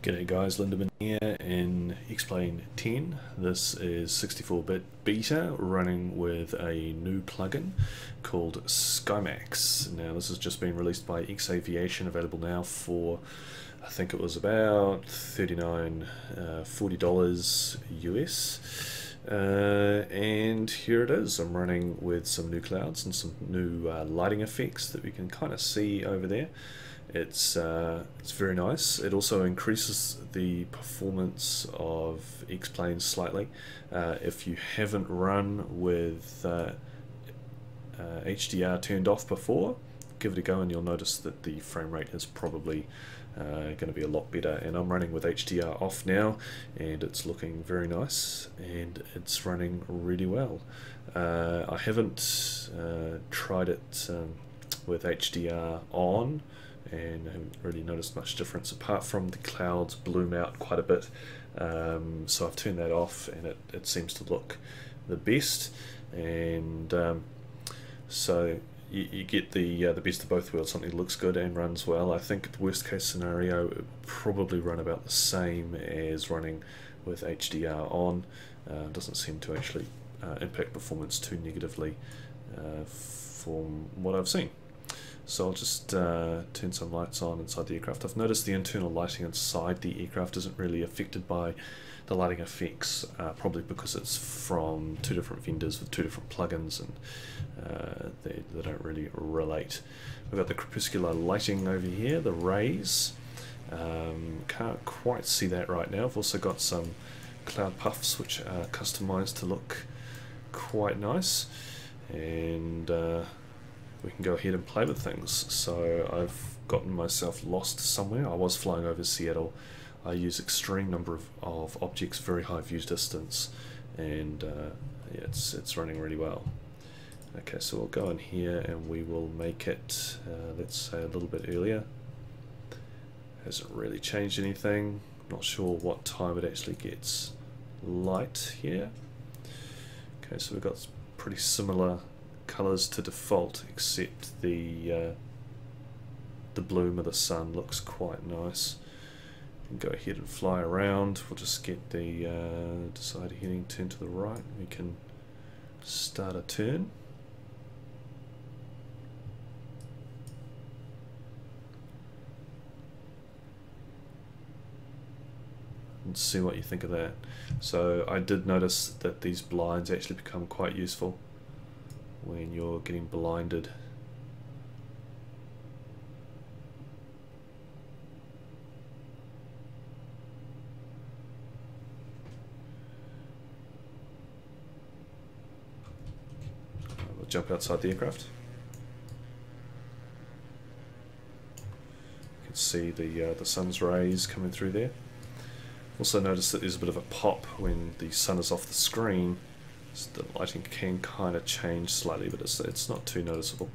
G'day guys, Lindemann here in X-Plane 10. This is 64-bit beta running with a new plugin called SkyMAXX. Now this has just been released by x-aviation, available now for, I think it was about $40 US. And here it is. I'm running with some new clouds and some new lighting effects that we can kind of see over there. It's very nice. It also increases the performance of X-Plane slightly. If you haven't run with HDR turned off before, give it a go and you'll notice that the frame rate is probably going to be a lot better. And I'm running with HDR off now, and it's looking very nice, and it's running really well. I haven't tried it with HDR on, and I haven't really noticed much difference apart from the clouds bloom out quite a bit. So I've turned that off, and it seems to look the best. And so you get the best of both worlds. Something that looks good and runs well. I think the worst case scenario, it would probably run about the same as running with HDR on. Doesn't seem to actually impact performance too negatively from what I've seen. So I'll just turn some lights on inside the aircraft. I've noticed the internal lighting inside the aircraft isn't really affected by the lighting effects, probably because it's from two different vendors with two different plugins, and they don't really relate. We've got the crepuscular lighting over here, the rays. Can't quite see that right now. I've also got some cloud puffs which are customized to look quite nice, and we can go ahead and play with things. So I've gotten myself lost somewhere. I was flying over Seattle. I use extreme number of objects, very high view distance, and yeah, it's running really well. Okay, so we'll go in here and we will make it, let's say, a little bit earlier. Hasn't really changed anything. Not sure what time it actually gets light here. Okay, so we've got pretty similar colors to default, except the bloom of the sun looks quite nice. And go ahead and fly around. We'll just get the decider heading turn to the right. We can start a turn. And see what you think of that. So I did notice that these blinds actually become quite useful when you're getting blinded. We'll jump outside the aircraft. You can see the sun's rays coming through there. Also notice that there's a bit of a pop when the sun is off the screen. So the lighting can kind of change slightly, but it's not too noticeable.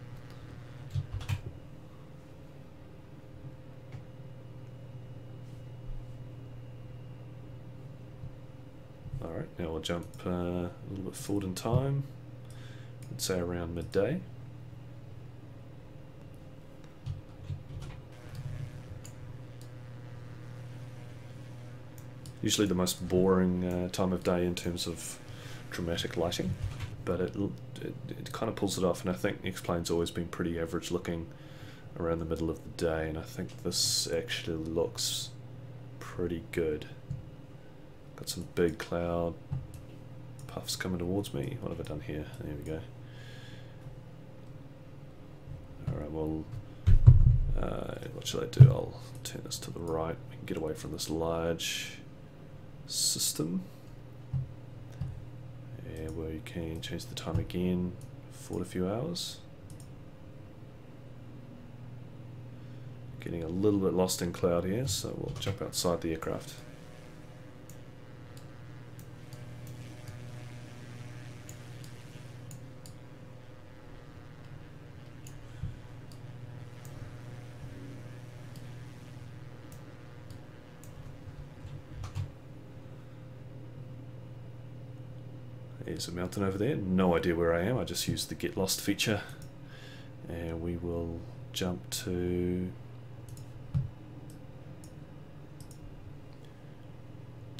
Alright, now we'll jump a little bit forward in time. Let's say around midday. Usually the most boring time of day in terms of dramatic lighting, but it kind of pulls it off, and I think X-Plane's always been pretty average looking around the middle of the day, and I think this actually looks pretty good. Got some big cloud puffs coming towards me. What have I done here? There we go. Alright, well, what should I do? I'll turn this to the right. We can get away from this large system, and where you can change the time again for a few hours. Getting a little bit lost in cloud here, so we'll jump outside the aircraft. There's a mountain over there. No idea where I am. I just used the get lost feature, and we will jump to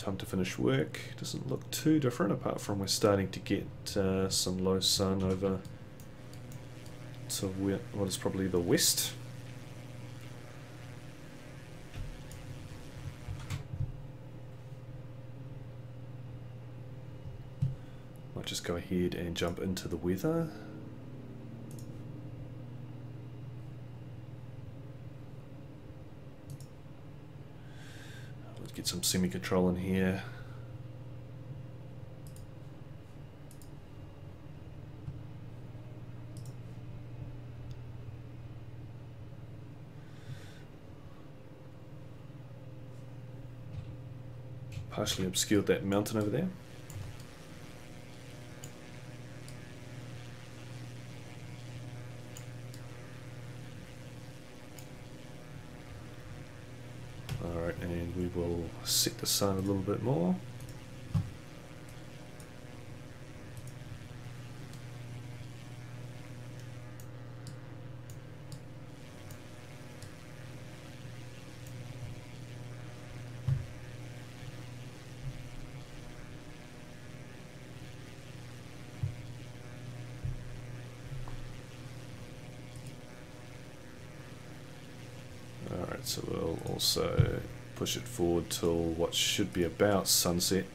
time to finish work. Doesn't look too different apart from we're starting to get some low sun over to what is probably the west. Might just go ahead and jump into the weather. Let's get some semi-control in here. Partially obscured that mountain over there. Alright, and we will set the sun a little bit more. Alright, so we'll also push it forward till what should be about sunset.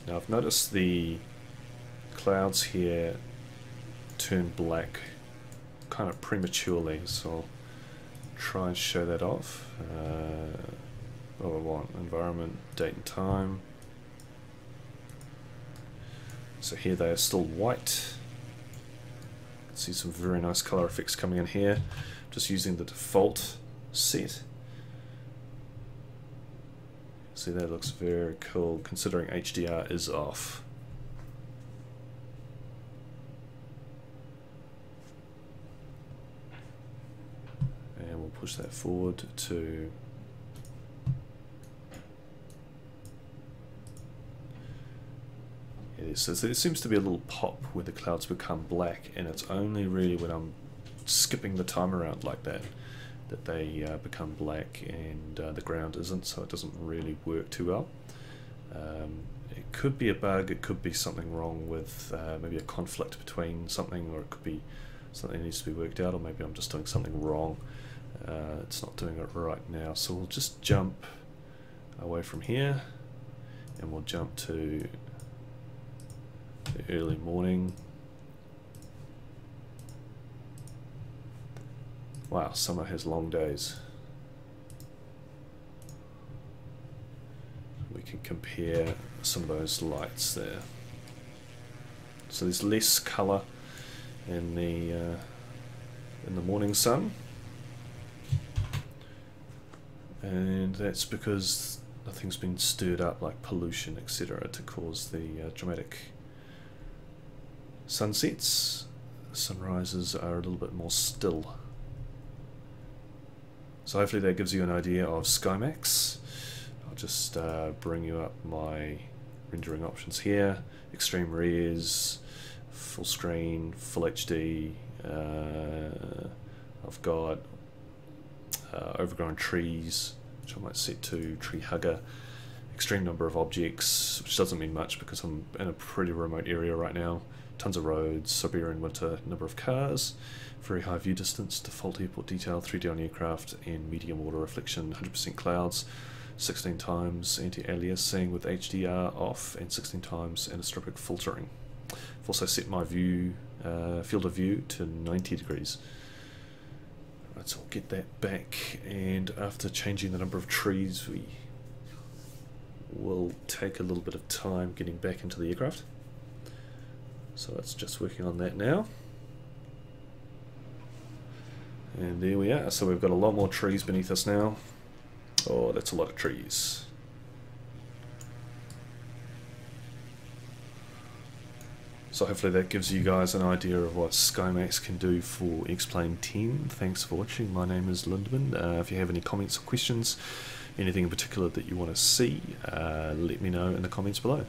Now I've noticed the clouds here turn black kind of prematurely, so I'll try and show that off. What do I want? Environment, date and time. So here they are still white. You can see some very nice color effects coming in here. Just using the default set. See, that looks very cool considering HDR is off. And we'll push that forward to so there seems to be a little pop where the clouds become black, and it's only really when I'm skipping the time around like that that they become black, and the ground isn't, so it doesn't really work too well. It could be a bug, it could be something wrong with maybe a conflict between something, or it could be something that needs to be worked out, or maybe I'm just doing something wrong. It's not doing it right now, so we'll just jump away from here and we'll jump to the early morning. Wow, summer has long days. We can compare some of those lights there. So there's less colour in the morning sun, and that's because nothing's been stirred up like pollution, etc., to cause the dramatic sunsets. Sunrises are a little bit more still. So hopefully that gives you an idea of SkyMAXX. I'll just bring you up my rendering options here. Extreme res, full screen, full HD. I've got overgrown trees, which I might set to tree hugger. Extreme number of objects, which doesn't mean much because I'm in a pretty remote area right now. Tons of roads, Siberian winter, number of cars, very high view distance, default airport detail, 3D on aircraft, and medium water reflection, 100% clouds, 16 times anti-aliasing with HDR off, and 16 times anisotropic filtering. I've also set my view, field of view to 90 degrees. Right, so I'll get that back, and after changing the number of trees, we will take a little bit of time getting back into the aircraft. So it's just working on that now. And there we are. So we've got a lot more trees beneath us now. Oh, that's a lot of trees. So hopefully that gives you guys an idea of what SkyMAXX can do for X-Plane 10. Thanks for watching. My name is Lindemann. If you have any comments or questions, anything in particular that you want to see, let me know in the comments below.